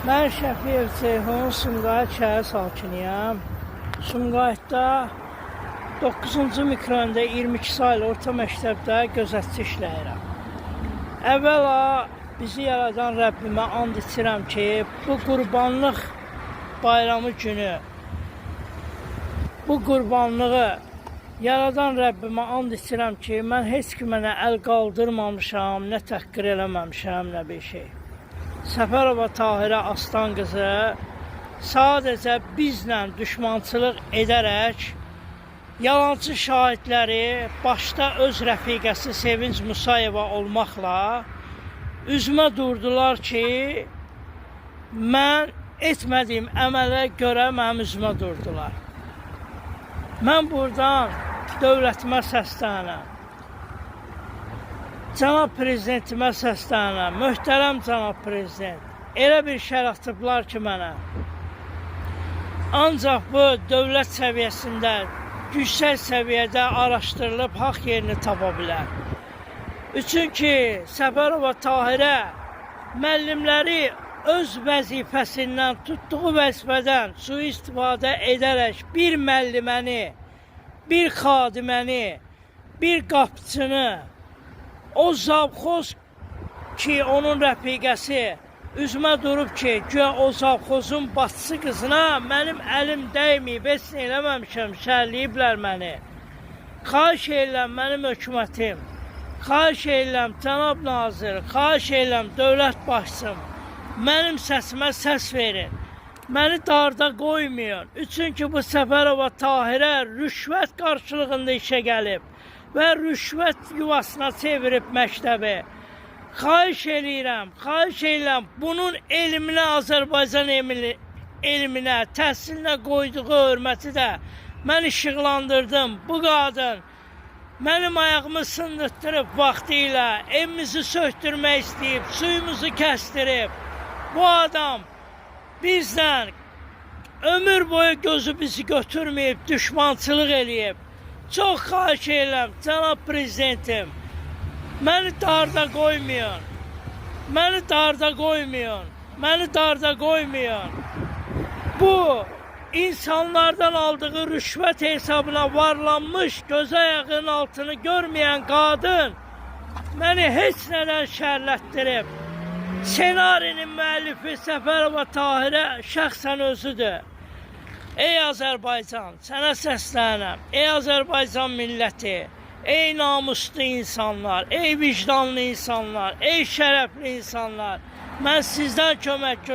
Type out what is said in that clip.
Ben Şəfiyev Ceyhun, Sumqayıt şəhər sakiniyəm. Sumqayıtda 9-cu mikrorayonda 22 saylı orta məktəbdə gözətçi işləyirəm. Əvvəla bizi yaradan Rəbbimə and içirəm ki, bu qurbanlıq bayramı günü, bu qurbanlığı yaradan Rəbbimə and içirəm ki, mən heç kimə nə əl qaldırmamışam, nə təhqir eləməmişəm, nə bir şey. Səfərova Tahirə Aslan qızı sadəcə bizlə düşmançılıq edərək yalancı şahidləri başda öz rəfiqəsi Sevinç Musayeva olmaqla üzümə durdular ki, mən etmədiyim əmələ görə mənim üzümə durdular. Mən buradan dövlətimə səslənirəm. Cənab Prezidentimə səslənirəm. Möhtərəm Cənab Prezident, elə bir şər atıblar ki mənə. Ancaq bu dövlət səviyyəsində, yüksək səviyyədə araşdırılıb haqq yerini tapa bilər. Çünki Səfərova Tahirə müəllimləri öz vəzifəsindən, tutduğu vəzifədən sui-istifadə edərək bir müəlliməni, bir xadiməni, bir qapçını, o zavxoz ki, onun rəfiqəsi üzümə durub ki, güya o zavxozun bacısı qızına mənim əlim dəyməyib, heç nə eləməmişəm, şərləyiblər məni. Xahiş edirəm mənim hökumətim, xahiş edirəm cənab nazir, xahiş edirəm dövlət başçım, mənim səsimə səs verin, məni darda qoymayın. Çünki bu Səfərova Tahirə rüşvət qarşılığında işə gəlib və rüşvət yuvasına çevirib məktəbi. Xahiş edirəm, bunun elminə, Azərbaycan elminə, təhsilinə qoyduğu hörməti də mən işıqlandırdım. Bu qadın mənim ayağımı sındırtdırıb vaxtı ilə, evimizi söktürmək istəyib, suyumuzu kəstirib. Bu adam bizdən ömür boyu gözü bizi götürməyib, düşmançılıq eləyib. Çox xahiş edirəm, cənab Prezidentim, məni darda qoymayın, məni darda qoymayın, məni darda qoymayın. Bu, insanlardan aldığı rüşvət hesabına varlanmış, göz ayağının altını görməyən qadın məni heç nədən şərlətdirib. Senarinin müəllifi Səfərova Tahirə şəxsən özüdür. Ey Azərbaycan, sənə səslənirəm. Ey Azərbaycan milləti, ey namuslu insanlar, ey vicdanlı insanlar, ey şərəfli insanlar. Mən sizdən kömək